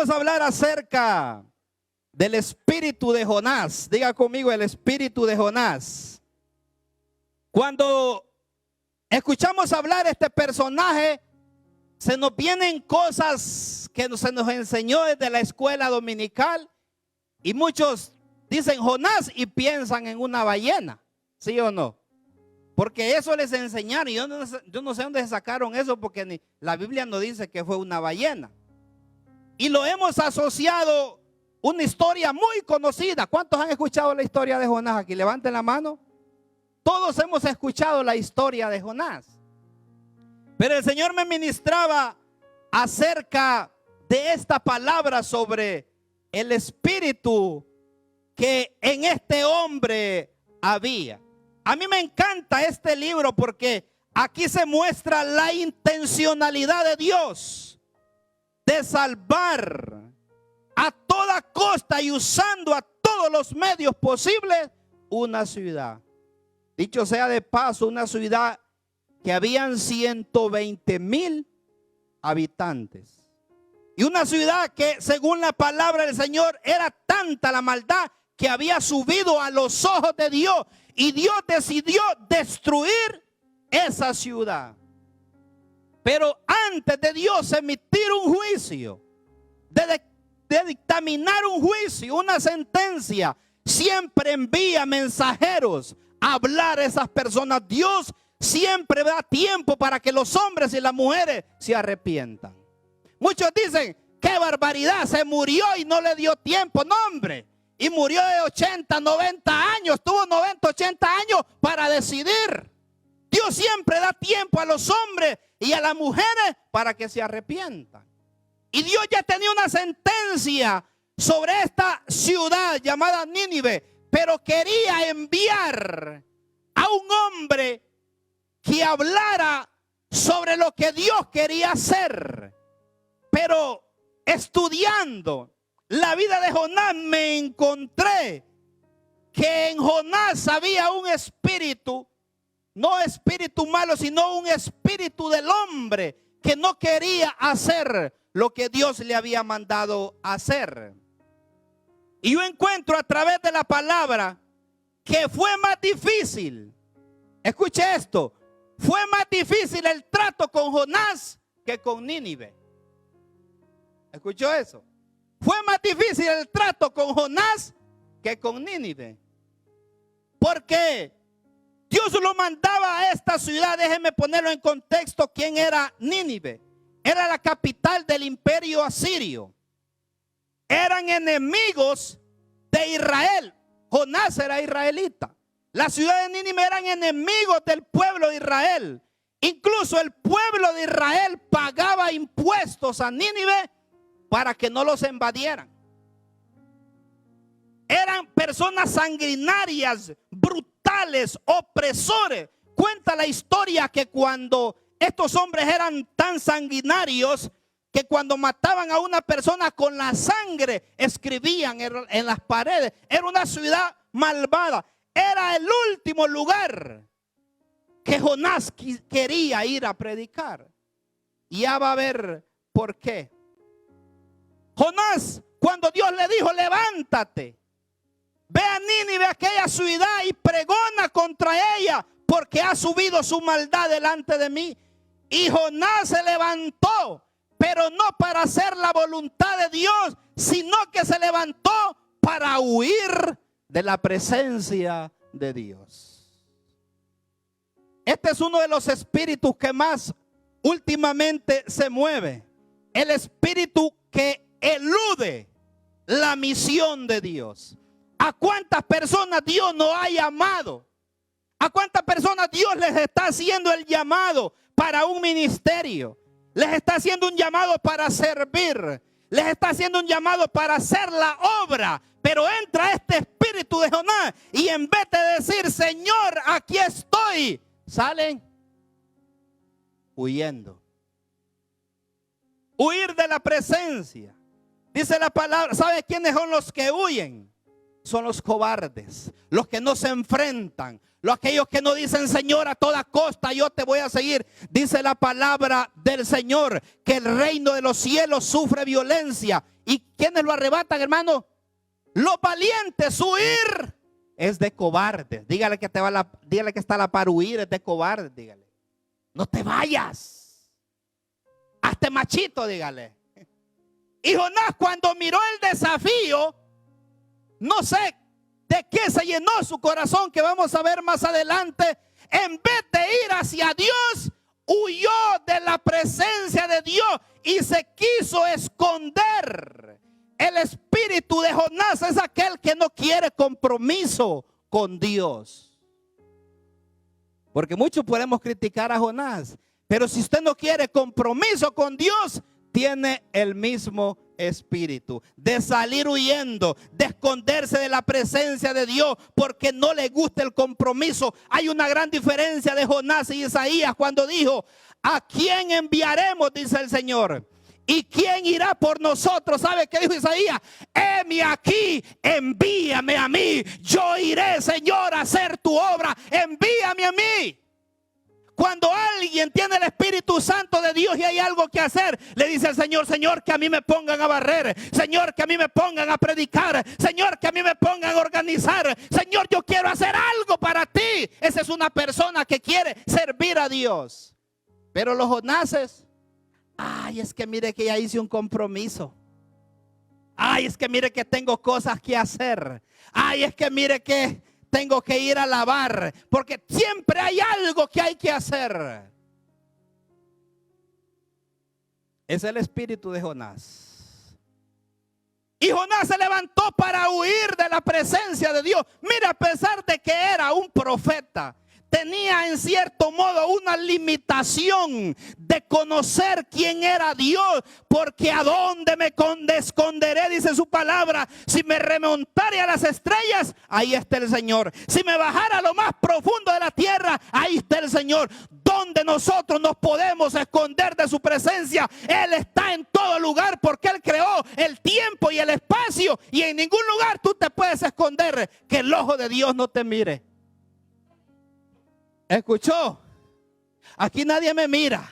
vamos a hablar acerca del espíritu de Jonás. Diga conmigo, el espíritu de Jonás. Cuando escuchamos hablar de este personaje, se nos vienen cosas que se nos enseñó desde la escuela dominical. Y muchos dicen Jonás y piensan en una ballena. ¿Sí o no? Porque eso les enseñaron. Y yo no sé dónde se sacaron eso, porque la Biblia no dice que fue una ballena. Y lo hemos asociado una historia muy conocida. ¿Cuántos han escuchado la historia de Jonás aquí? Levanten la mano. Todos hemos escuchado la historia de Jonás. Pero el Señor me ministraba acerca de esta palabra sobre el espíritu que en este hombre había. A mí me encanta este libro porque aquí se muestra la intencionalidad de Dios de salvar a toda costa y usando a todos los medios posibles una ciudad. Dicho sea de paso, una ciudad que habían 120,000 habitantes. Y una ciudad que, según la palabra del Señor, era tanta la maldad que había subido a los ojos de Dios. Y Dios decidió destruir esa ciudad. Pero antes de Dios emitir un juicio, de dictaminar un juicio, una sentencia, siempre envía mensajeros a hablar a esas personas. Dios siempre da tiempo para que los hombres y las mujeres se arrepientan. Muchos dicen, qué barbaridad, se murió y no le dio tiempo. No, hombre, y murió de 80, 90 años, tuvo 90, 80 años para decidir. Dios siempre da tiempo a los hombres y a las mujeres para que se arrepientan. Y Dios ya tenía una sentencia sobre esta ciudad llamada Nínive, pero quería enviar a un hombre que hablara sobre lo que Dios quería hacer. Pero estudiando la vida de Jonás me encontré que en Jonás había un espíritu, no espíritu malo, sino un espíritu del hombre que no quería hacer lo que Dios le había mandado hacer. Y yo encuentro a través de la palabra que fue más difícil. Escuche esto. Fue más difícil el trato con Jonás que con Nínive. ¿Escuchó eso? Fue más difícil el trato con Jonás que con Nínive. Porque Dios lo mandaba a esta ciudad. Déjenme ponerlo en contexto. ¿Quién era Nínive? Era la capital del imperio asirio. Eran enemigos de Israel. Jonás era israelita. La ciudad de Nínive eran enemigos del pueblo de Israel. Incluso el pueblo de Israel pagaba impuestos a Nínive para que no los invadieran. Eran personas sanguinarias, brutales, opresores. Cuenta la historia que cuando estos hombres eran tan sanguinarios que cuando mataban a una persona con la sangre escribían en las paredes. Era una ciudad malvada. Era el último lugar que Jonás quería ir a predicar. Y ya va a ver por qué. Jonás, cuando Dios le dijo, levántate, ve a Nínive, aquella ciudad, y pregona contra ella, porque ha subido su maldad delante de mí. Y Jonás se levantó, pero no para hacer la voluntad de Dios, sino que se levantó para huir de la presencia de Dios. Este es uno de los espíritus que más últimamente se mueve. El espíritu que elude la misión de Dios. ¿A cuántas personas Dios no ha llamado? ¿A cuántas personas Dios les está haciendo el llamado para un ministerio? Les está haciendo un llamado para servir. Les está haciendo un llamado para hacer la obra. Pero entra este espíritu de Jonás y en vez de decir, Señor, aquí estoy, salen huyendo. Huir de la presencia. Dice la palabra, ¿sabe quiénes son los que huyen? Son los cobardes, los que no se enfrentan, aquellos que no dicen, Señor, a toda costa yo te voy a seguir. Dice la palabra del Señor que el reino de los cielos sufre violencia ¿Y quiénes lo arrebatan, hermano? Los valientes. Huir es de cobardes. Dígale que dígale que está a la par. Huir es de cobardes, dígale. No te vayas. Hazte machito, dígale. Y Jonás, cuando miró el desafío, no sé de qué se llenó su corazón, que vamos a ver más adelante. En vez de ir hacia Dios, huyó de la presencia de Dios y se quiso esconder. El espíritu de Jonás es aquel que no quiere compromiso con Dios. Porque muchos podemos criticar a Jonás, pero si usted no quiere compromiso con Dios, tiene el mismo espíritu de salir huyendo, de esconderse de la presencia de Dios porque no le gusta el compromiso. Hay una gran diferencia de Jonás y Isaías cuando dijo: ¿a quién enviaremos?, dice el Señor. ¿Y quién irá por nosotros? ¿Sabe qué dijo Isaías? Heme aquí, envíame a mí. Yo iré, Señor, a hacer tu obra. Envíame a mí. Cuando alguien tiene el Espíritu Santo de Dios y hay algo que hacer, le dice al Señor: Señor, que a mí me pongan a barrer. Señor, que a mí me pongan a predicar. Señor, que a mí me pongan a organizar. Señor, yo quiero hacer algo para ti. Esa es una persona que quiere servir a Dios. Pero los Jonases: ay, es que mire que ya hice un compromiso. Ay, es que mire que tengo cosas que hacer. Ay, es que mire que tengo que ir a lavar, porque siempre hay algo que hay que hacer. Es el espíritu de Jonás. Y Jonás se levantó para huir de la presencia de Dios. Mira, a pesar de que era un profeta, tenía en cierto modo una limitación de conocer quién era Dios, porque ¿a dónde me esconderé?, dice su palabra. Si me remontare a las estrellas, ahí está el Señor. Si me bajara a lo más profundo de la tierra, ahí está el Señor. ¿Dónde nosotros nos podemos esconder de su presencia? Él está en todo lugar, porque Él creó el tiempo y el espacio, y en ningún lugar tú te puedes esconder que el ojo de Dios no te mire. ¿Escuchó? Aquí nadie me mira.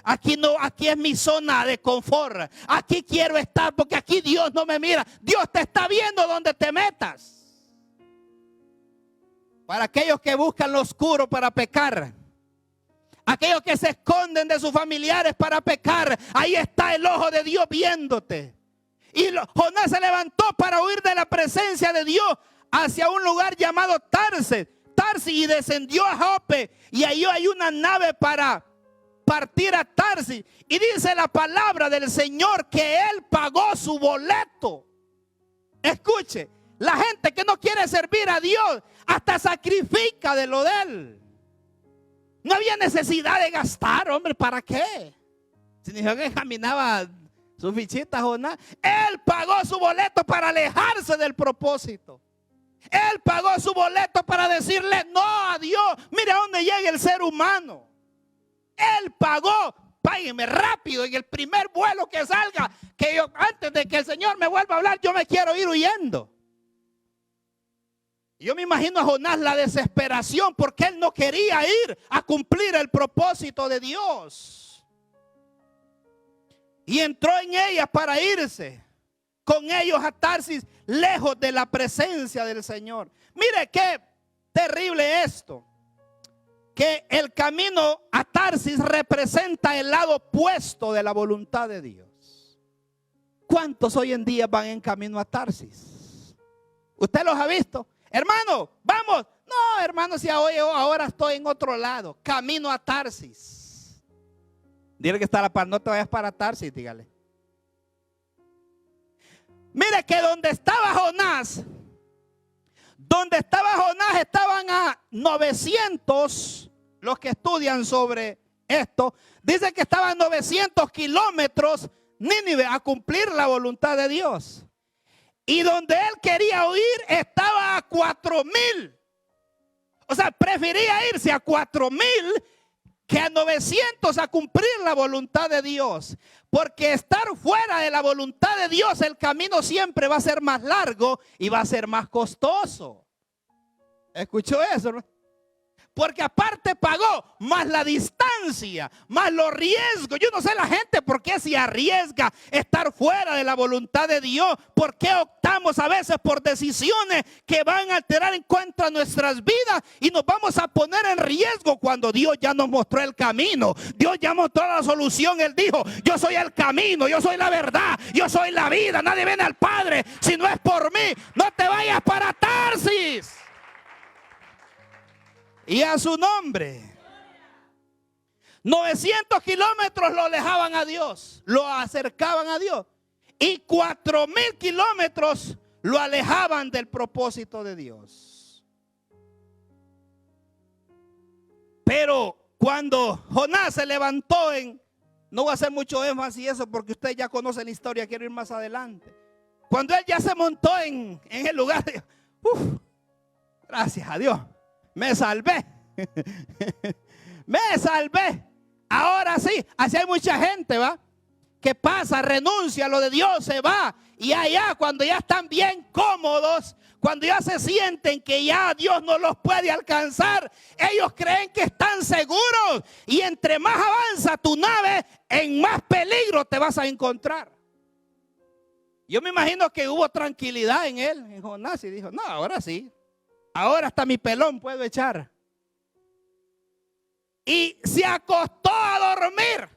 Aquí no, aquí es mi zona de confort. Aquí quiero estar porque aquí Dios no me mira. Dios te está viendo donde te metas. Para aquellos que buscan lo oscuro para pecar, aquellos que se esconden de sus familiares para pecar, ahí está el ojo de Dios viéndote. Y Jonás se levantó para huir de la presencia de Dios hacia un lugar llamado Tarsis, y descendió a Jope, y ahí hay una nave para partir a Tarsis. Y dice la palabra del Señor que Él pagó su boleto. Escuche, la gente que no quiere servir a Dios hasta sacrifica de lo de Él. No había necesidad de gastar, hombre, ¿para qué? Si ni que caminaba su fichita Jonás. Él pagó su boleto para alejarse del propósito. Él pagó su boleto para decirle no a Dios. Mire a dónde llega el ser humano. Él pagó. Págueme rápido en el primer vuelo que salga, que yo, antes de que el Señor me vuelva a hablar, yo me quiero ir huyendo. Yo me imagino a Jonás la desesperación, porque él no quería ir a cumplir el propósito de Dios. Y entró en ellas para irse con ellos a Tarsis, lejos de la presencia del Señor. Mire qué terrible esto, que el camino a Tarsis representa el lado opuesto de la voluntad de Dios. ¿Cuántos hoy en día van en camino a Tarsis? ¿Usted los ha visto? Hermano, vamos. No, hermano, si ahora estoy en otro lado, camino a Tarsis. Dile que está a la par, no te vayas para Tarsis, dígale. Mire que donde estaba Jonás estaban a 900, los que estudian sobre esto, dicen que estaban 900 kilómetros Nínive a cumplir la voluntad de Dios. Y donde él quería huir estaba a 4,000. O sea, prefería irse a 4,000 que a 900 a cumplir la voluntad de Dios. Porque estar fuera de la voluntad de Dios, el camino siempre va a ser más largo y va a ser más costoso. ¿Escuchó eso, no? porque aparte pagó, más la distancia, más los riesgos. Yo no sé la gente por qué se arriesga estar fuera de la voluntad de Dios. ¿Por qué optamos a veces por decisiones que van a alterar en contra de nuestras vidas y nos vamos a poner en riesgo cuando Dios ya nos mostró el camino? Dios ya mostró la solución. Él dijo: yo soy el camino, yo soy la verdad, yo soy la vida. Nadie viene al Padre si no es por mí. No te vayas para Tarsis. Y a su nombre. 900 kilómetros lo alejaban a Dios, lo acercaban a Dios. Y 4000 kilómetros lo alejaban del propósito de Dios. Pero cuando Jonás se levantó no voy a hacer mucho énfasis eso porque ustedes ya conocen la historia, quiero ir más adelante. Cuando él ya se montó en el lugar, gracias a Dios, me salvé. Me salvé. Ahora sí, así hay mucha gente, ¿va? Que pasa, renuncia a lo de Dios, se va. Y allá cuando ya están bien cómodos, cuando ya se sienten que ya Dios no los puede alcanzar, ellos creen que están seguros. Y entre más avanza tu nave, en más peligro te vas a encontrar. Yo me imagino que hubo tranquilidad en él, en Jonás, y dijo: no, ahora sí. Ahora hasta mi pelón puedo echar. Y se acostó a dormir.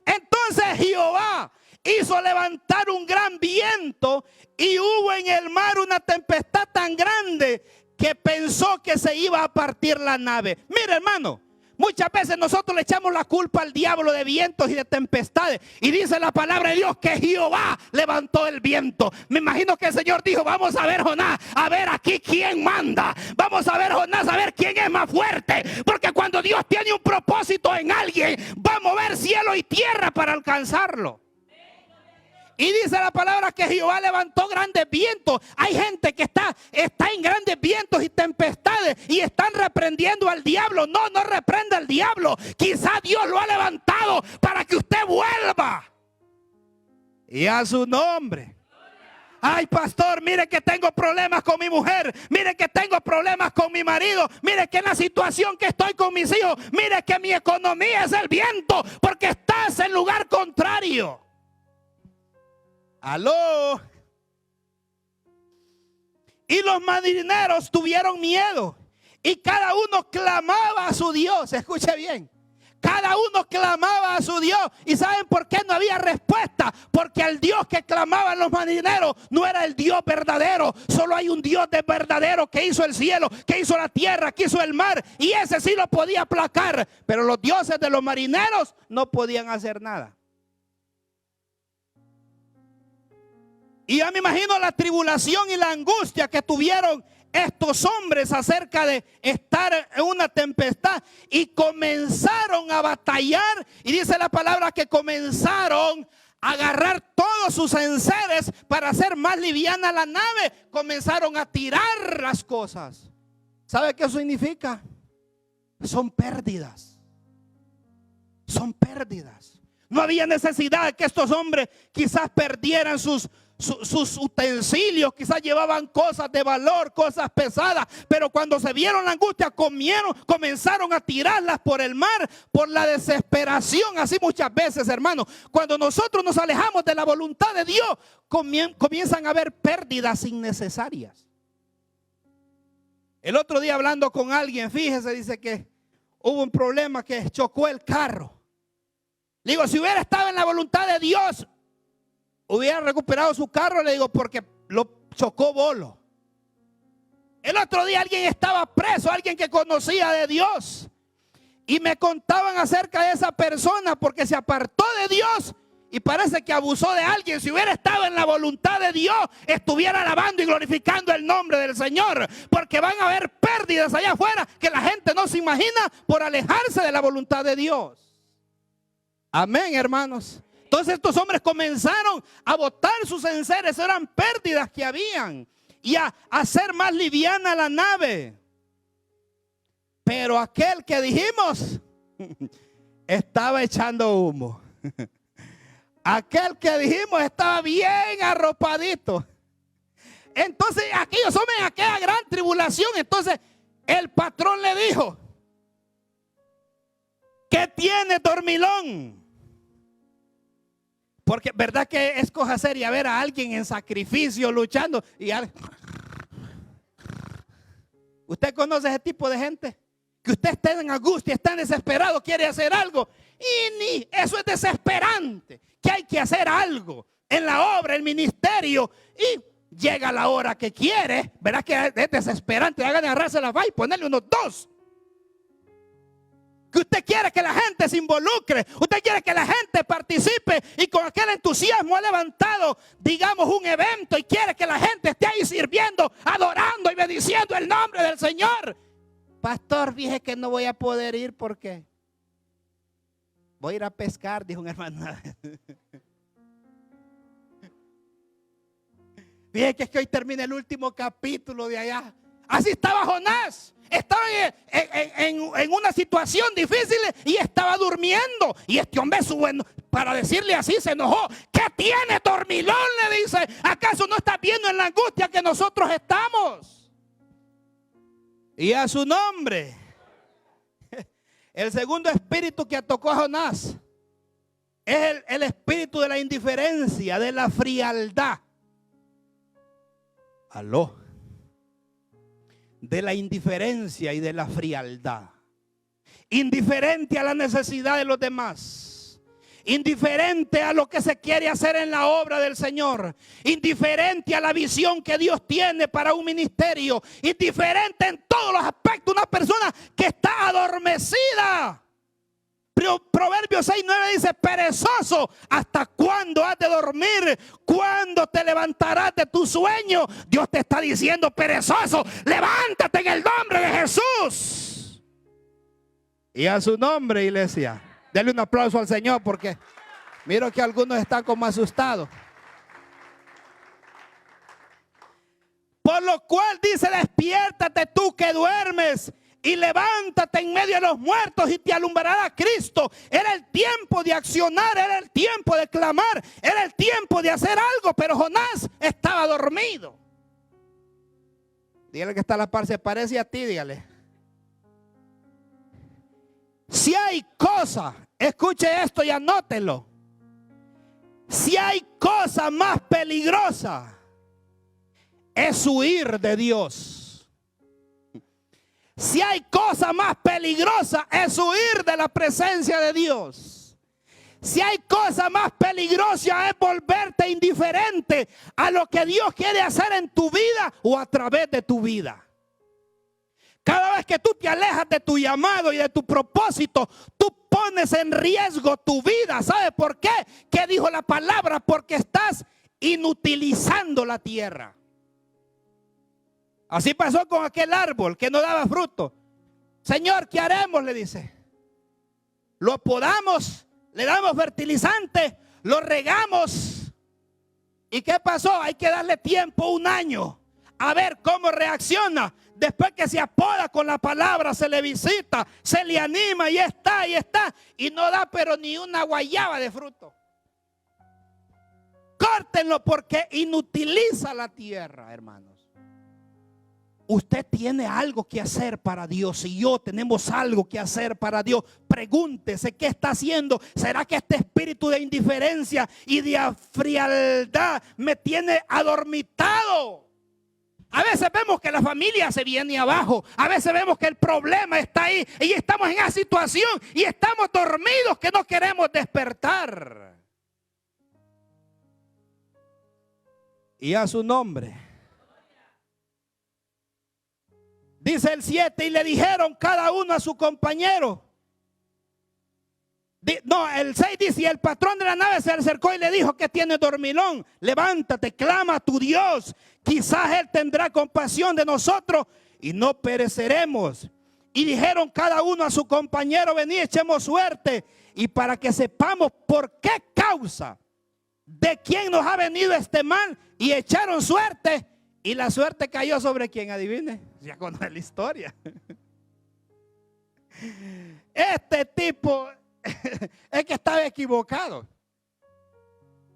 Entonces Jehová hizo levantar un gran viento y hubo en el mar una tempestad tan grande que pensó que se iba a partir la nave. Mira, hermano, muchas veces nosotros le echamos la culpa al diablo de vientos y de tempestades. Y dice la palabra de Dios que Jehová levantó el viento. Me imagino que el Señor dijo: vamos a ver, Jonás, a ver aquí quién manda. Vamos a ver, Jonás, a ver quién es más fuerte. Porque cuando Dios tiene un propósito en alguien, va a mover cielo y tierra para alcanzarlo. Y dice la palabra que Jehová levantó grandes vientos. Hay gente que está en grandes vientos y tempestades y están reprendiendo al diablo. No reprenda al diablo. Quizá Dios lo ha levantado para que usted vuelva. Y a su nombre. Ay, pastor, mire que tengo problemas con mi mujer. Mire que tengo problemas con mi marido. Mire que en la situación que estoy con mis hijos. Mire que mi economía es el viento porque estás en lugar contrario. Aló. Y los marineros tuvieron miedo y cada uno clamaba a su Dios. Escuche bien. Cada uno clamaba a su Dios. ¿Y saben por qué no había respuesta? Porque el Dios que clamaban los marineros no era el Dios verdadero. Solo hay un Dios verdadero que hizo el cielo, que hizo la tierra, que hizo el mar. Y ese sí lo podía aplacar. Pero los dioses de los marineros no podían hacer nada. Y ya me imagino la tribulación y la angustia que tuvieron estos hombres acerca de estar en una tempestad. Y comenzaron a batallar. Y dice la palabra que comenzaron a agarrar todos sus enseres para hacer más liviana la nave. Comenzaron a tirar las cosas. ¿Sabe qué significa? Son pérdidas. Son pérdidas. No había necesidad de que estos hombres quizás perdieran sus utensilios, quizás llevaban cosas de valor, cosas pesadas, pero cuando se vieron la angustia, comenzaron a tirarlas por el mar, por la desesperación. Así muchas veces, hermanos, cuando nosotros nos alejamos de la voluntad de Dios, comienzan a haber pérdidas innecesarias. El otro día hablando con alguien, fíjese, dice que hubo un problema, que chocó el carro. Le digo, si hubiera estado en la voluntad de Dios, hubiera recuperado su carro. Le digo, porque lo chocó bolo. El otro día alguien estaba preso, alguien que conocía de Dios, y me contaban acerca de esa persona porque se apartó de Dios y parece que abusó de alguien. Si hubiera estado en la voluntad de Dios, estuviera alabando y glorificando el nombre del Señor, porque van a haber pérdidas allá afuera que la gente no se imagina por alejarse de la voluntad de Dios. Amén, hermanos. Entonces estos hombres comenzaron a botar sus enseres, eran pérdidas que habían, y a hacer más liviana la nave. Pero aquel que dijimos estaba echando humo. Aquel que dijimos estaba bien arropadito. Entonces aquellos hombres en aquella gran tribulación, entonces El patrón le dijo: ¿qué tiene, dormilón? Porque verdad que es cosa seria ver a alguien en sacrificio luchando y usted conoce ese tipo de gente que usted está en angustia, está desesperado, quiere hacer algo y ni eso es desesperante, que hay que hacer algo en la obra, el ministerio, y llega la hora que quiere, verdad que es desesperante, hagan agarrarse la va y ponerle unos 2. Que usted quiere que la gente se involucre, usted quiere que la gente participe y con aquel entusiasmo ha levantado, digamos, un evento y quiere que la gente esté ahí sirviendo, adorando y bendiciendo el nombre del Señor. Pastor, dije que no voy a poder ir porque voy a ir a pescar, dijo un hermano. Dije que es que hoy termina el último capítulo de allá. Así estaba Jonás. Estaba en una situación difícil y estaba durmiendo. Y este hombre, para decirle así, se enojó. ¿Qué tiene, dormilón? Le dice. ¿Acaso no estás viendo en la angustia que nosotros estamos? Y a su nombre. El segundo espíritu que atacó a Jonás es el espíritu de la indiferencia, de la frialdad. Aló. De la indiferencia y de la frialdad. Indiferente a la necesidad de los demás. Indiferente a lo que se quiere hacer en la obra del Señor. Indiferente a la visión que Dios tiene para un ministerio. Indiferente en todos los aspectos. Una persona que está adormecida. Proverbios 6:9 dice: perezoso, ¿hasta cuándo has de dormir? ¿Cuándo te levantarás de tu sueño? Dios te está diciendo: perezoso, levántate en el nombre de Jesús. Y a su nombre, iglesia, denle un aplauso al Señor, porque miro que algunos están como asustados. Por lo cual dice: despiértate tú que duermes y levántate en medio de los muertos y te alumbrará Cristo. Era el tiempo de accionar, era el tiempo de clamar, era el tiempo de hacer algo, pero Jonás estaba dormido. Dígale que está a la par, se parece a ti, dígale. Si hay cosa, escuche esto y anótelo. Si hay cosa más peligrosa, es huir de Dios. Si hay cosa más peligrosa, es huir de la presencia de Dios. Si hay cosa más peligrosa, es volverte indiferente a lo que Dios quiere hacer en tu vida o a través de tu vida. Cada vez que tú te alejas de tu llamado y de tu propósito, tú pones en riesgo tu vida. ¿Sabe por qué? ¿Qué dijo la palabra? Porque estás inutilizando la tierra. Así pasó con aquel árbol que no daba fruto. Señor, ¿qué haremos? Le dice. Lo podamos, le damos fertilizante, lo regamos. ¿Y qué pasó? Hay que darle tiempo, 1 año, a ver cómo reacciona. Después que se apoda con la palabra, se le visita, se le anima y está, y no da pero ni una guayaba de fruto. Córtenlo porque inutiliza la tierra, hermanos. Usted tiene algo que hacer para Dios y yo tenemos algo que hacer para Dios. Pregúntese qué está haciendo. ¿Será que este espíritu de indiferencia y de frialdad me tiene adormitado? A veces vemos que la familia se viene abajo. A veces vemos que el problema está ahí y estamos en esa situación y estamos dormidos que no queremos despertar. Y a su nombre. Dice el 7, y le dijeron cada uno a su compañero. El 6 dice: y el patrón de la nave se acercó y le dijo: ¿qué tiene, dormilón? Levántate, clama a tu Dios. Quizás Él tendrá compasión de nosotros y no pereceremos. Y dijeron cada uno a su compañero: vení, echemos suerte. Y para que sepamos por qué causa, de quién nos ha venido este mal. Y echaron suerte. Y la suerte cayó sobre quién, adivine. Ya conoce la historia. Este tipo es que estaba equivocado.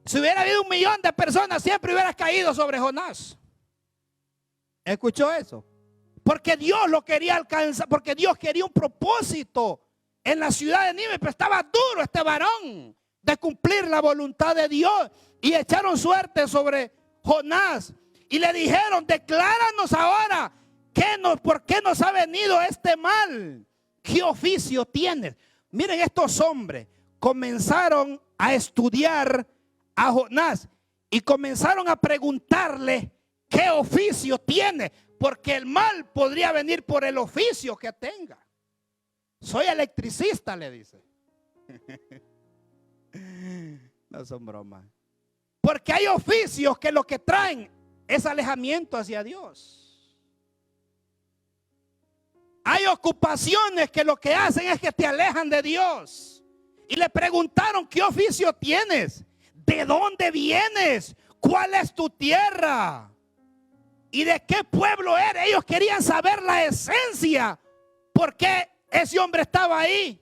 Si hubiera habido 1 millón de personas, siempre hubiera caído sobre Jonás. ¿Escuchó eso? porque Dios lo quería alcanzar, porque Dios quería un propósito en la ciudad de Nínive, pero estaba duro este varón de cumplir la voluntad de Dios. Y echaron suerte sobre Jonás y le dijeron: decláranos ahora por qué nos ha venido este mal. ¿Qué oficio tienes? Miren, estos hombres comenzaron a estudiar a Jonás y comenzaron a preguntarle qué oficio tiene, porque el mal podría venir por el oficio que tenga. Soy electricista, le dice. No son bromas. Porque hay oficios que lo que traen es alejamiento hacia Dios. Hay ocupaciones que lo que hacen es que te alejan de Dios. Y le preguntaron: ¿qué oficio tienes? ¿De dónde vienes? ¿Cuál es tu tierra? ¿Y de qué pueblo eres? Ellos querían saber la esencia. ¿Por qué ese hombre estaba ahí?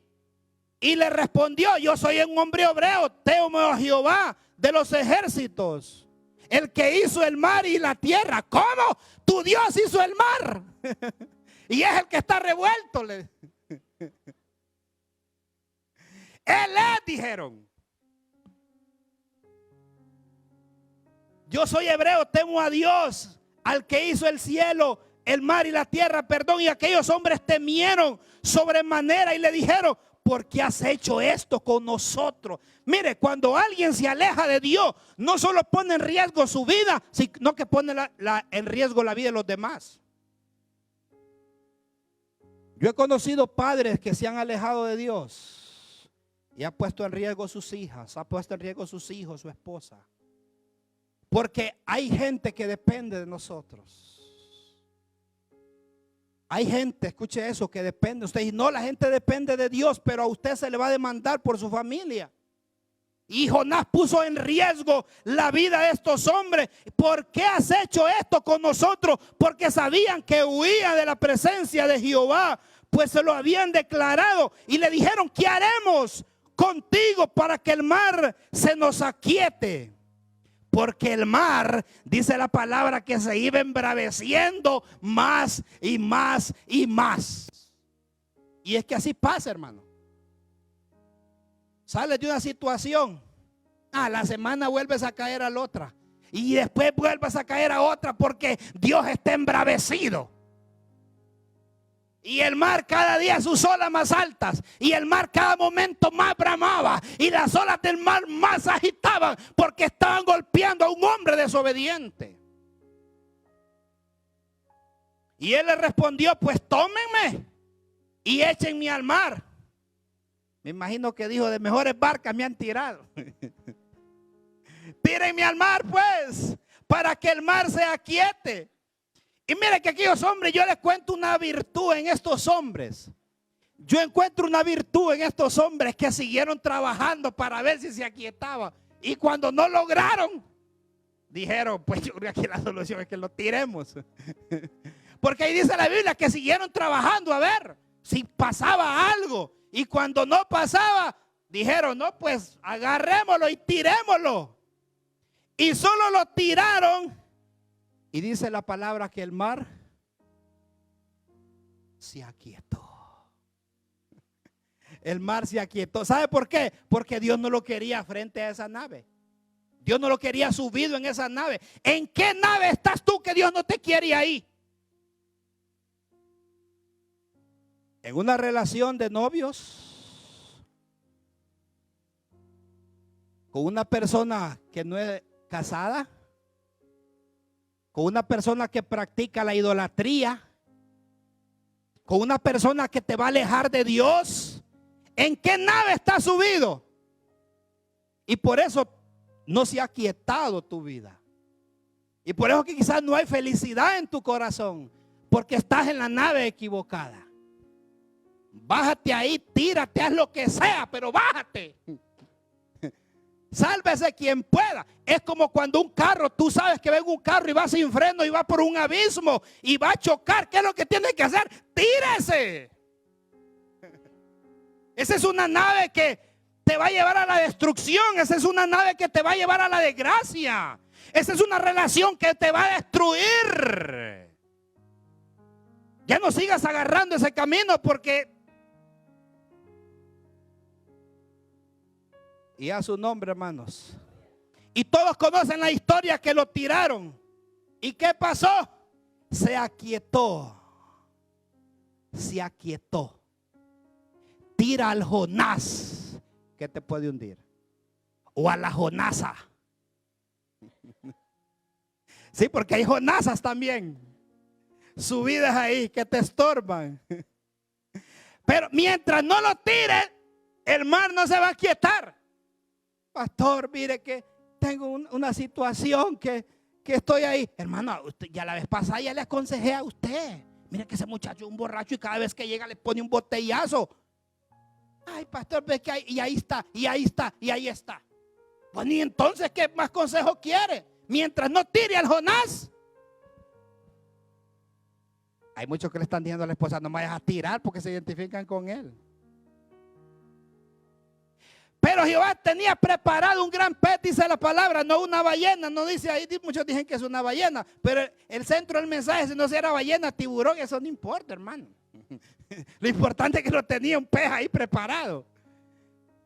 Y le respondió: yo soy un hombre hebreo, temo a Jehová de los ejércitos, el que hizo el mar y la tierra. ¿Cómo? Tu Dios hizo el mar. Y es el que está revuelto. Él es, dijeron. Yo soy hebreo, temo a Dios, al que hizo el cielo, el mar y la tierra. Perdón. Y aquellos hombres temieron sobremanera y le dijeron: ¿por qué has hecho esto con nosotros? Mire, cuando alguien se aleja de Dios, no solo pone en riesgo su vida, sino que pone en riesgo la vida de los demás. Yo he conocido padres que se han alejado de Dios y ha puesto en riesgo sus hijas, ha puesto en riesgo sus hijos, su esposa. Porque hay gente que depende de nosotros. Hay gente, escuche eso, que depende de usted. Y no, la gente depende de Dios, pero a usted se le va a demandar por su familia. Y Jonás puso en riesgo la vida de estos hombres. ¿Por qué has hecho esto con nosotros? Porque sabían que huía de la presencia de Jehová, pues se lo habían declarado. Y le dijeron: ¿qué haremos contigo para que el mar se nos aquiete? Porque el mar, dice la palabra, que se iba embraveciendo más y más y más. Y es que así pasa, hermano. Sales de una situación, la semana vuelves a caer a la otra. Y después vuelves a caer a otra porque Dios está embravecido. Y el mar cada día sus olas más altas. Y el mar cada momento más bramaba. Y las olas del mar más agitaban porque estaban golpeando a un hombre desobediente. Y él le respondió: pues tómenme y échenme al mar. Me imagino que dijo: de mejores barcas me han tirado. Tírenme al mar pues, para que el mar se aquiete. Y mire que aquellos hombres, yo les cuento una virtud en estos hombres. Yo encuentro una virtud en estos hombres que siguieron trabajando para ver si se aquietaba. Y cuando no lograron, dijeron: pues yo creo que aquí la solución es que lo tiremos. Porque ahí dice la Biblia que siguieron trabajando a ver si pasaba algo. Y cuando no pasaba, dijeron: no, pues agarrémoslo y tirémoslo. Y solo lo tiraron. Y dice la palabra que el mar se aquietó. El mar se aquietó. ¿Sabe por qué? Porque Dios no lo quería frente a esa nave. Dios no lo quería subido en esa nave. ¿En qué nave estás tú que Dios no te quiere ahí? En una relación de novios con una persona que no es casada, con una persona que practica la idolatría, con una persona que te va a alejar de Dios. ¿En qué nave estás subido? Y por eso no se ha quietado tu vida. Y por eso que quizás no hay felicidad en tu corazón, porque estás en la nave equivocada. Bájate ahí, tírate, haz lo que sea, pero bájate. Sálvese quien pueda. Es como cuando un carro, tú sabes que ven un carro y va sin freno y va por un abismo y va a chocar. ¿Qué es lo que tiene que hacer? Tírese. Esa es una nave que te va a llevar a la destrucción. Esa es una nave que te va a llevar a la desgracia. Esa es una relación que te va a destruir. Ya no sigas agarrando ese camino porque... Y a su nombre, hermanos. Y todos conocen la historia que lo tiraron. ¿Y qué pasó? Se aquietó. Se aquietó. Tira al Jonás, que te puede hundir. O a la Jonasa. Sí, porque hay Jonasas también. Subidas ahí que te estorban. Pero mientras no lo tire, el mar no se va a quietar. Pastor, mire que tengo una situación que estoy ahí. Hermano, usted, ya la vez pasada ya le aconsejé a usted. Mire que ese muchacho es un borracho y cada vez que llega le pone un botellazo. Ay, pastor, ve que hay, y ahí está, y ahí está, y ahí está. Pues ni entonces, ¿qué más consejo quiere? Mientras no tire al Jonás. Hay muchos que le están diciendo a la esposa, no me vayas a tirar porque se identifican con él. Pero Jehová tenía preparado un gran pez, dice la palabra, no una ballena, no dice ahí, muchos dicen que es una ballena, pero el centro del mensaje, si no era ballena, tiburón, eso no importa, hermano. Lo importante es que lo tenía un pez ahí preparado.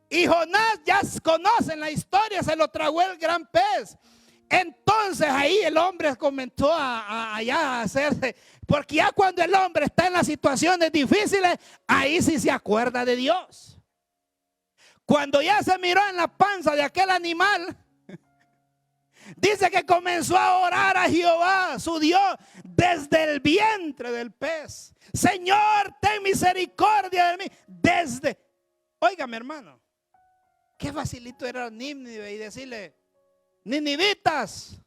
Y Jonás, ya conocen la historia, se lo tragó el gran pez. Entonces ahí el hombre comenzó a hacerse, porque ya cuando el hombre está en las situaciones difíciles, ahí sí se acuerda de Dios. Cuando ya se miró en la panza de aquel animal, dice que comenzó a orar a Jehová, su Dios, desde el vientre del pez. Señor, ten misericordia de mí. Óigame, hermano, qué facilito era Nínive y decirle, ninivitas,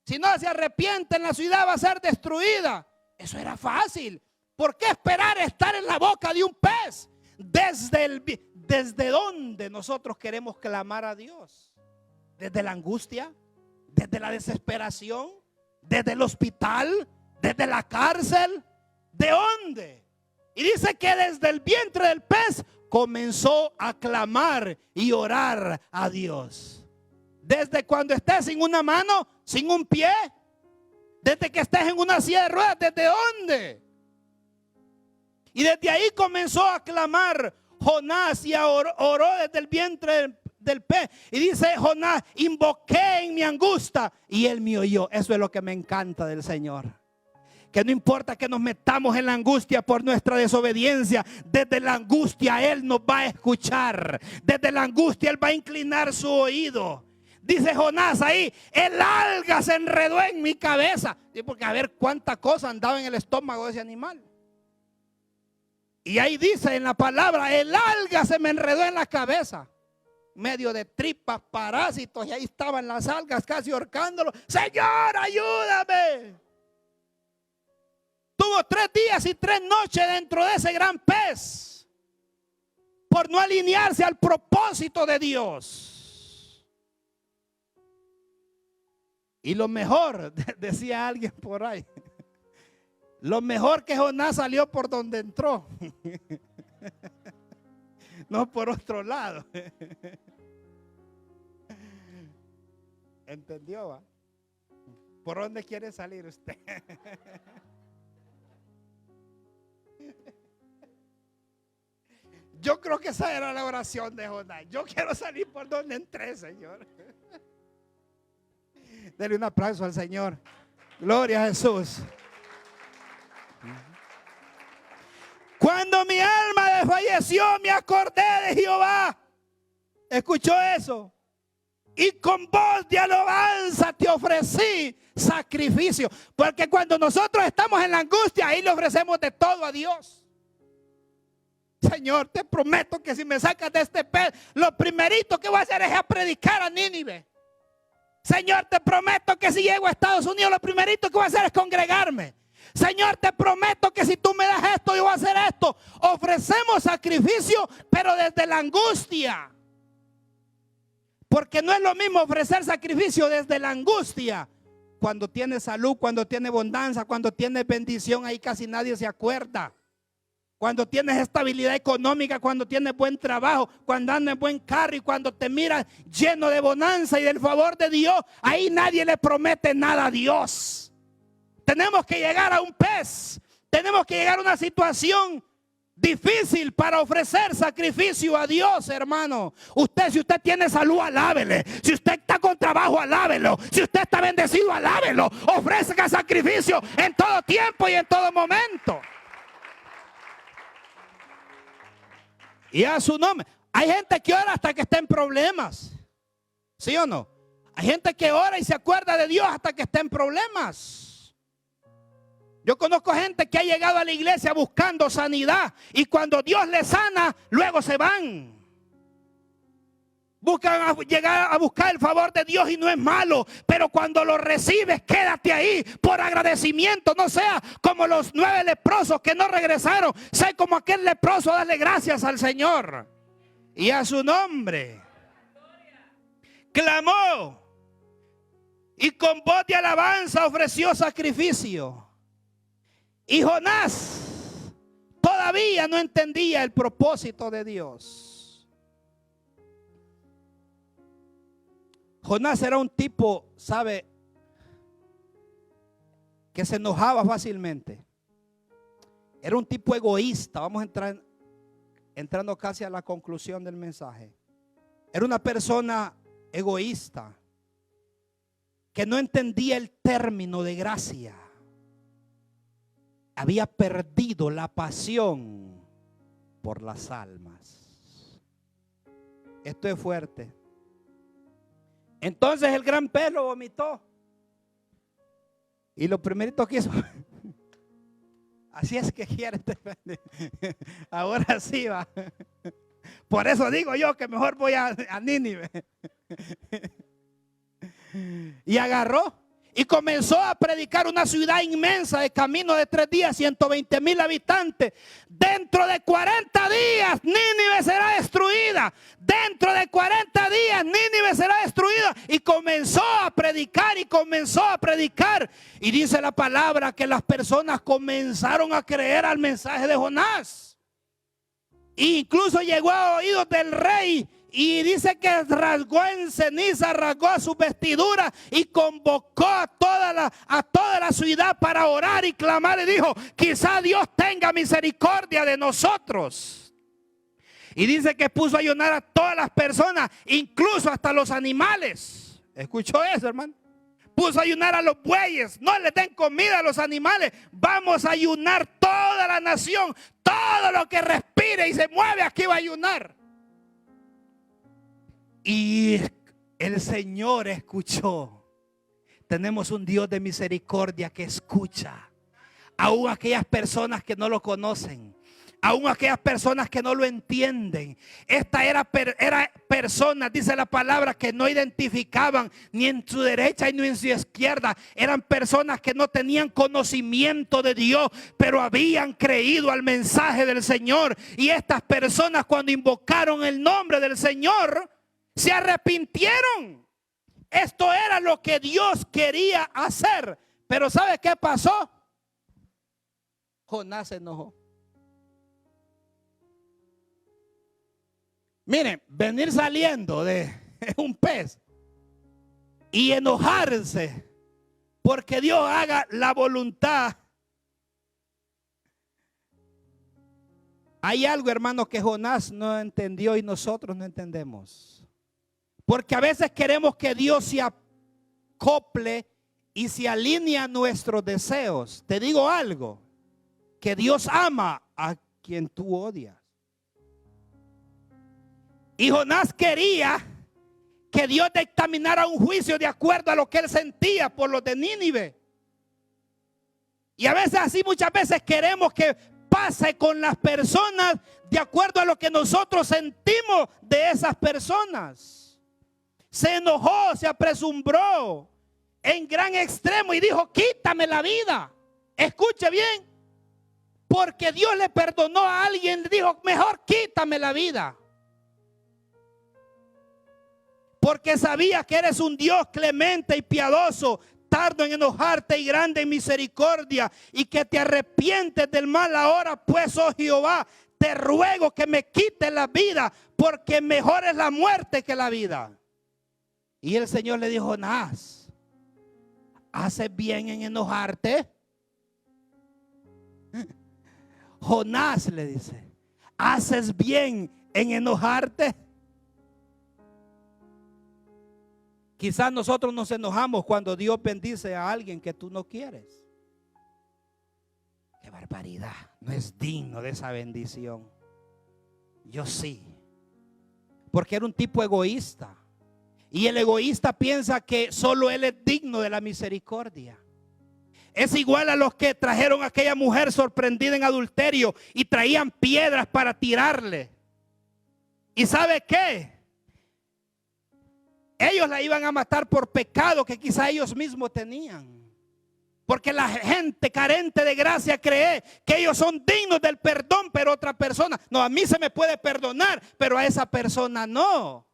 si no se arrepienten, la ciudad va a ser destruida. Eso era fácil. ¿Por qué esperar estar en la boca de un pez? ¿Desde dónde nosotros queremos clamar a Dios? ¿Desde la angustia? ¿Desde la desesperación? ¿Desde el hospital? ¿Desde la cárcel? ¿De dónde? Y dice que desde el vientre del pez comenzó a clamar y orar a Dios. Desde cuando estés sin una mano, sin un pie, desde que estés en una silla de ruedas, ¿desde dónde? Y desde ahí comenzó a clamar Jonás y oró desde el vientre del pez. Y dice Jonás, invoqué en mi angustia y él me oyó. Eso es lo que me encanta del Señor. Que no importa que nos metamos en la angustia por nuestra desobediencia, desde la angustia Él nos va a escuchar. Desde la angustia Él va a inclinar su oído. Dice Jonás ahí, el alga se enredó en mi cabeza. Sí, porque a ver cuánta cosa andaba en el estómago de ese animal. Y ahí dice en la palabra, el alga se me enredó en la cabeza. Medio de tripas, parásitos, y ahí estaban las algas casi ahorcándolo. Señor, ayúdame. Tuvo 3 días y 3 noches dentro de ese gran pez por no alinearse al propósito de Dios. Y lo mejor, decía alguien por ahí, lo mejor que Jonás salió por donde entró, no por otro lado. ¿Entendió? ¿Va? ¿Por dónde quiere salir usted? Yo creo que esa era la oración de Jonás. Yo quiero salir por donde entré, Señor. Dele un aplauso al Señor. Gloria a Jesús. Cuando mi alma desfalleció, me acordé de Jehová. ¿Escuchó eso? Y con voz de alabanza te ofrecí sacrificio. Porque cuando nosotros estamos en la angustia, ahí le ofrecemos de todo a Dios. Señor, te prometo que si me sacas de este pez, lo primerito que voy a hacer es a predicar a Nínive. Señor, te prometo que si llego a Estados Unidos, lo primerito que voy a hacer es congregarme. Señor, te prometo que si tú me das esto, yo voy a hacer esto. Ofrecemos sacrificio, pero desde la angustia. Porque no es lo mismo ofrecer sacrificio desde la angustia. Cuando tienes salud, cuando tienes abundancia, cuando tienes bendición, ahí casi nadie se acuerda. Cuando tienes estabilidad económica, cuando tienes buen trabajo, cuando andas en buen carro y cuando te miras lleno de bonanza y del favor de Dios, ahí nadie le promete nada a Dios. Tenemos que llegar a un pez Tenemos que llegar a una situación difícil para ofrecer sacrificio a Dios, hermano. Si usted tiene salud, alábele. Si usted está con trabajo, alábelo. Si usted está bendecido, alábelo. Ofrezca sacrificio en todo tiempo y en todo momento. Y a su nombre. Hay gente que ora hasta que está en problemas. ¿Sí o no? Hay gente que ora y se acuerda de Dios hasta que está en problemas. Yo conozco gente que ha llegado a la iglesia buscando sanidad y cuando Dios les sana, luego se van. Buscan llegar a buscar el favor de Dios y no es malo, pero cuando lo recibes, quédate ahí por agradecimiento. No sea como los 9 leprosos que no regresaron. Sé como aquel leproso, darle gracias al Señor y a su nombre. Clamó y con voz de alabanza ofreció sacrificio. Y Jonás todavía no entendía el propósito de Dios. Jonás era un tipo, ¿sabe?, que se enojaba fácilmente. Era un tipo egoísta. Vamos a entrar entrando casi a la conclusión del mensaje. Era una persona egoísta que no entendía el término de gracia. Había perdido la pasión por las almas. Esto es fuerte. Entonces el gran pez lo vomitó. Y lo primerito que hizo, así es que quiere. Ahora sí va. Por eso digo yo que mejor voy a Nínive. Y agarró y comenzó a predicar una ciudad inmensa de camino de 3 días, 120,000 habitantes. Dentro de 40 días Nínive será destruida. Dentro de 40 días Nínive será destruida. Y comenzó a predicar y comenzó a predicar. Y dice la palabra que las personas comenzaron a creer al mensaje de Jonás. E incluso llegó a oídos del rey. Y dice que rasgó en ceniza, rasgó su vestidura y convocó a toda la ciudad para orar y clamar. Y dijo, quizá Dios tenga misericordia de nosotros. Y dice que puso a ayunar a todas las personas, incluso hasta los animales. ¿Escuchó eso, hermano? Puso a ayunar a los bueyes. No le den comida a los animales. Vamos a ayunar toda la nación. Todo lo que respire y se mueve aquí va a ayunar. Y el Señor escuchó. Tenemos un Dios de misericordia que escucha. Aún aquellas personas que no lo conocen. Aún aquellas personas que no lo entienden. Esta era personas, dice la palabra, que no identificaban ni en su derecha ni en su izquierda. Eran personas que no tenían conocimiento de Dios, pero habían creído al mensaje del Señor. Y estas personas, cuando invocaron el nombre del Señor, se arrepintieron. Esto era lo que Dios quería hacer. Pero ¿sabe qué pasó? Jonás se enojó. Miren, venir saliendo de un pez y enojarse porque Dios haga la voluntad. Hay algo, hermano, que Jonás no entendió y nosotros no entendemos. Porque a veces queremos que Dios se acople y se alinee a nuestros deseos. Te digo algo, que Dios ama a quien tú odias. Y Jonás quería que Dios dictaminara un juicio de acuerdo a lo que él sentía por los de Nínive. Y a veces así, muchas veces queremos que pase con las personas de acuerdo a lo que nosotros sentimos de esas personas. Se enojó, se apresumbró en gran extremo y dijo, quítame la vida. Escuche bien, porque Dios le perdonó a alguien, le dijo, mejor quítame la vida. Porque sabía que eres un Dios clemente y piadoso, tardo en enojarte y grande en misericordia, y que te arrepientes del mal ahora, pues, oh Jehová, te ruego que me quites la vida, porque mejor es la muerte que la vida. Y el Señor le dijo, Jonás, ¿haces bien en enojarte? Jonás le dice, ¿haces bien en enojarte? Quizás nosotros nos enojamos cuando Dios bendice a alguien que tú no quieres. ¡Qué barbaridad! No es digno de esa bendición. Yo sí. Porque era un tipo egoísta. Y el egoísta piensa que solo él es digno de la misericordia. Es igual a los que trajeron a aquella mujer sorprendida en adulterio y traían piedras para tirarle. ¿Y sabe qué? Ellos la iban a matar por pecado que quizá ellos mismos tenían. Porque la gente carente de gracia cree que ellos son dignos del perdón, pero otra persona, no, a mí se me puede perdonar, pero a esa persona no.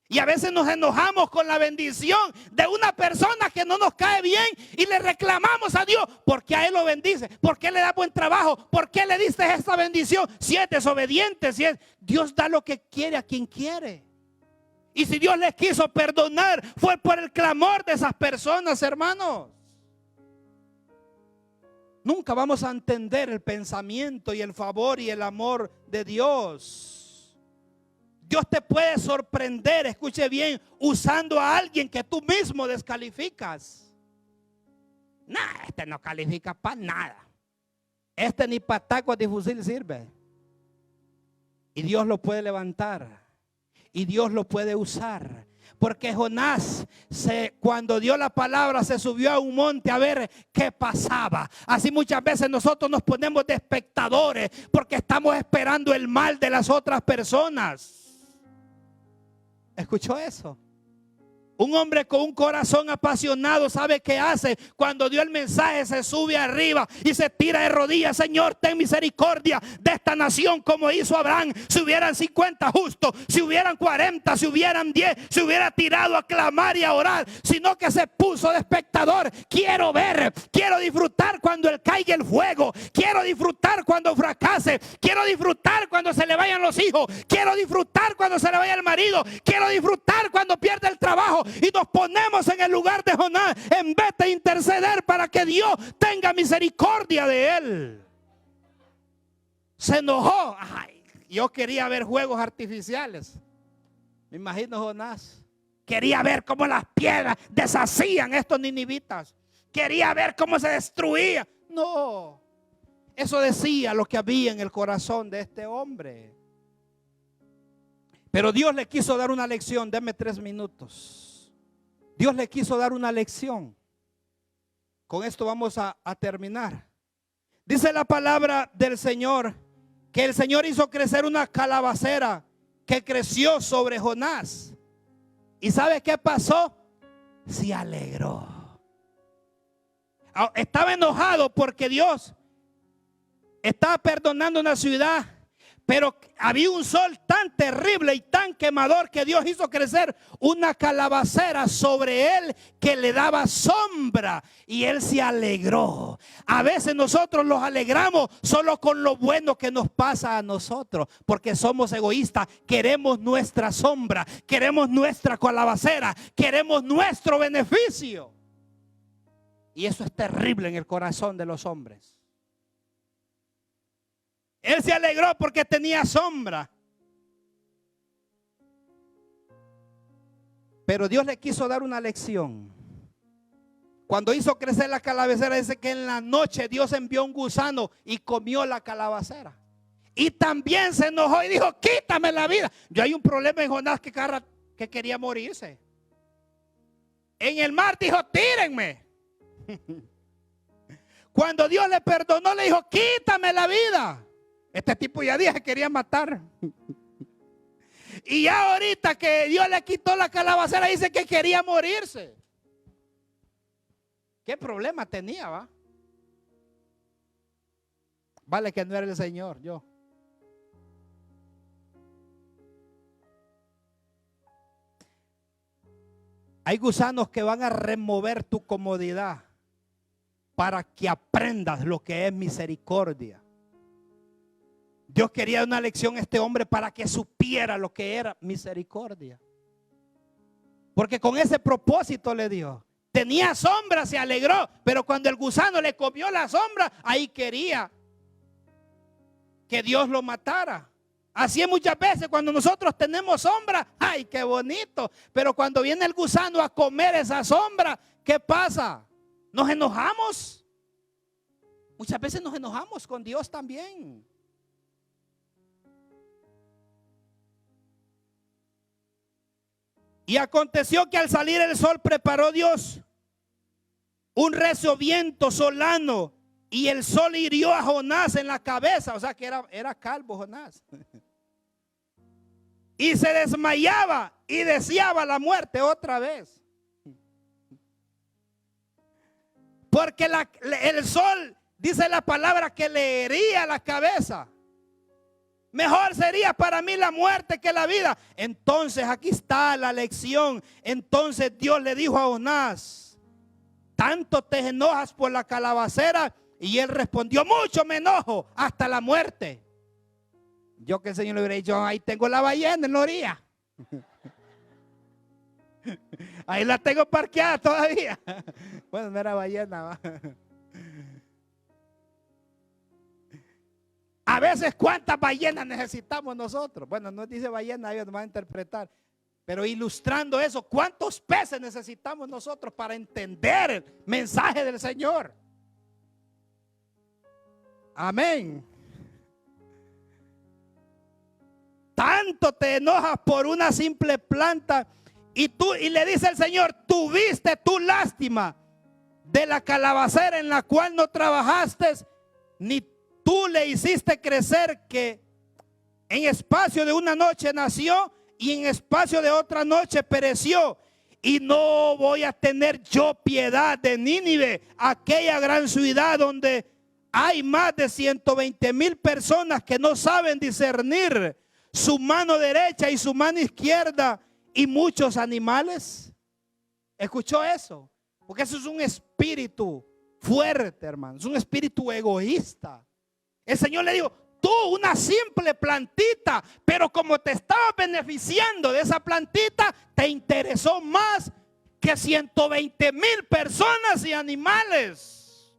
Y a veces nos enojamos con la bendición de una persona que no nos cae bien y le reclamamos a Dios, ¿por qué a él lo bendice? ¿Por qué le da buen trabajo? ¿Por qué le diste esta bendición? Si es desobediente, si es, Dios da lo que quiere a quien quiere. Y si Dios les quiso perdonar, fue por el clamor de esas personas, hermanos. Nunca vamos a entender el pensamiento y el favor y el amor de Dios. Dios te puede sorprender, escuche bien, usando a alguien que tú mismo descalificas. Nah, este no califica para nada. Este ni para tacos de fusil sirve. Y Dios lo puede levantar. Y Dios lo puede usar. Porque Jonás, cuando dio la palabra, se subió a un monte a ver qué pasaba. Así muchas veces nosotros nos ponemos de espectadores porque estamos esperando el mal de las otras personas. ¿Escuchó eso? Un hombre con un corazón apasionado sabe qué hace. Cuando dio el mensaje se sube arriba y se tira de rodillas. Señor, ten misericordia de esta nación como hizo Abraham. Si hubieran 50 justos, si hubieran 40, si hubieran 10, se hubiera tirado a clamar y a orar. Sino que se puso de espectador. Quiero ver, quiero disfrutar cuando él caiga el fuego. Quiero disfrutar cuando fracase. Quiero disfrutar cuando se le vayan los hijos. Quiero disfrutar cuando se le vaya el marido. Quiero disfrutar cuando pierda el trabajo. Y nos ponemos en el lugar de Jonás en vez de interceder para que Dios tenga misericordia de él. Se enojó. Ay, yo quería ver juegos artificiales. Me imagino Jonás. Quería ver cómo las piedras deshacían estos ninivitas. Quería ver cómo se destruía. No. Eso decía lo que había en el corazón de este hombre. Pero Dios le quiso dar una lección. Deme 3 minutos. Dios le quiso dar una lección. Con esto vamos a terminar. Dice la palabra del Señor que el Señor hizo crecer una calabacera que creció sobre Jonás. ¿Y sabe qué pasó? Se alegró. Estaba enojado porque Dios estaba perdonando una ciudad. Pero había un sol tan terrible y tan quemador que Dios hizo crecer una calabacera sobre él que le daba sombra y él se alegró. A veces nosotros nos alegramos solo con lo bueno que nos pasa a nosotros porque somos egoístas. Queremos nuestra sombra, queremos nuestra calabacera, queremos nuestro beneficio. Y eso es terrible en el corazón de los hombres. Él se alegró porque tenía sombra. Pero Dios le quiso dar una lección. Cuando hizo crecer la calabacera, dice que en la noche Dios envió un gusano y comió la calabacera. Y también se enojó y dijo, quítame la vida. Yo hay un problema en Jonás que quería morirse. En el mar dijo, tírenme. Cuando Dios le perdonó, le dijo, quítame la vida. Este tipo ya dije que quería matar. Y ya ahorita que Dios le quitó la calabacera, dice que quería morirse. ¿Qué problema tenía, va? Vale que no era el Señor, yo. Hay gusanos que van a remover tu comodidad para que aprendas lo que es misericordia. Dios quería dar una lección a este hombre para que supiera lo que era misericordia. Porque con ese propósito le dio. Tenía sombra, se alegró, pero cuando el gusano le comió la sombra, ahí quería que Dios lo matara. Así es muchas veces cuando nosotros tenemos sombra, ¡ay, qué bonito! Pero cuando viene el gusano a comer esa sombra, ¿qué pasa? Nos enojamos. Muchas veces nos enojamos con Dios también. Y aconteció que al salir el sol preparó Dios un recio viento solano, y el sol hirió a Jonás en la cabeza. O sea que era calvo Jonás. Y se desmayaba y deseaba la muerte otra vez. Porque el sol, dice la palabra, que le hería la cabeza. Mejor sería para mí la muerte que la vida. Entonces aquí está la lección. Entonces Dios le dijo a Jonás: ¿tanto te enojas por la calabacera? Y él respondió: mucho me enojo, hasta la muerte. Yo que el Señor le hubiera dicho: ahí tengo la ballena en la orilla. Ahí la tengo parqueada todavía. Bueno, no era ballena, ¿va? A veces, ¿cuántas ballenas necesitamos nosotros? Bueno, no dice ballena, ellos nos van a interpretar. Pero ilustrando eso, ¿cuántos peces necesitamos nosotros para entender el mensaje del Señor? Amén. Tanto te enojas por una simple planta, y le dice el Señor: tuviste tu lástima de la calabacera en la cual no trabajaste, ni tú le hiciste crecer, que en espacio de una noche nació y en espacio de otra noche pereció. Y no voy a tener yo piedad de Nínive, aquella gran ciudad donde hay más de 120,000 personas que no saben discernir su mano derecha y su mano izquierda, y muchos animales. ¿Escuchó eso? Porque eso es un espíritu fuerte, hermano. Es un espíritu egoísta. El Señor le dijo: tú, una simple plantita, pero como te estabas beneficiando de esa plantita, te interesó más que 120,000 personas y animales.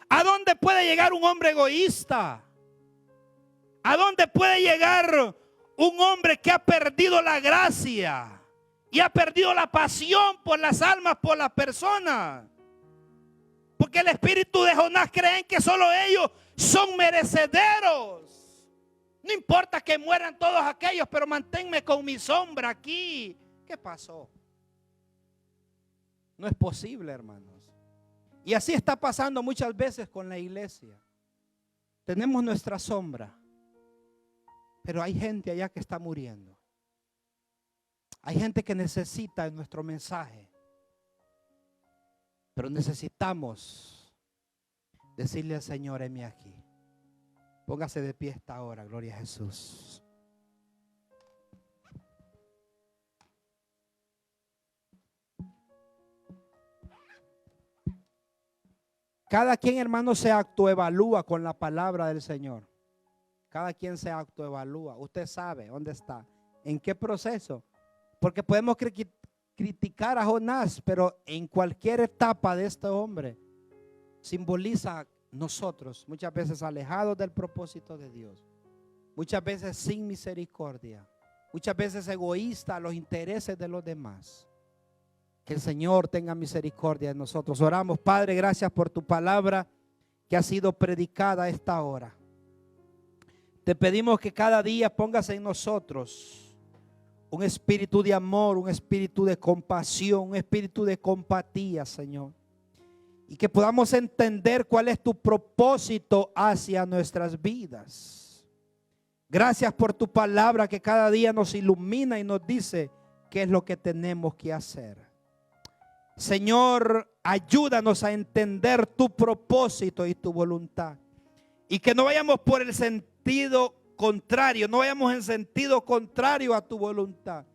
¿A dónde puede llegar un hombre egoísta? ¿A dónde puede llegar un hombre que ha perdido la gracia y ha perdido la pasión por las almas, por las personas? Porque el espíritu de Jonás creen que solo ellos son merecederos. No importa que mueran todos aquellos, pero manténme con mi sombra aquí. ¿Qué pasó? No es posible, hermanos. Y así está pasando muchas veces con la iglesia. Tenemos nuestra sombra, pero hay gente allá que está muriendo. Hay gente que necesita nuestro mensaje. Pero necesitamos decirle al Señor: heme aquí. Póngase de pie esta hora, gloria a Jesús. Cada quien, hermano, se autoevalúa con la palabra del Señor. Cada quien se autoevalúa. Usted sabe dónde está, en qué proceso. Porque podemos criticar a Jonás, pero en cualquier etapa de este hombre simboliza nosotros, muchas veces alejados del propósito de Dios, muchas veces sin misericordia, muchas veces egoísta a los intereses de los demás. Que el Señor tenga misericordia de nosotros. Oramos. Padre, gracias por tu palabra que ha sido predicada a esta hora. Te pedimos que cada día pongas en nosotros un espíritu de amor, un espíritu de compasión, un espíritu de compatía, Señor. Y que podamos entender cuál es tu propósito hacia nuestras vidas. Gracias por tu palabra que cada día nos ilumina y nos dice qué es lo que tenemos que hacer. Señor, ayúdanos a entender tu propósito y tu voluntad. Y que no vayamos por el sentido contrario, no vayamos en sentido contrario a tu voluntad,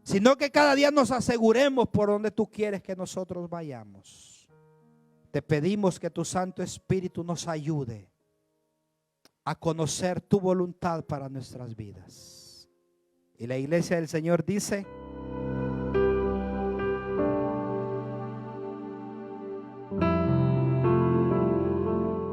sino que cada día nos aseguremos por donde tú quieres que nosotros vayamos. Te pedimos que tu Santo Espíritu nos ayude a conocer tu voluntad para nuestras vidas. Y la iglesia del Señor dice: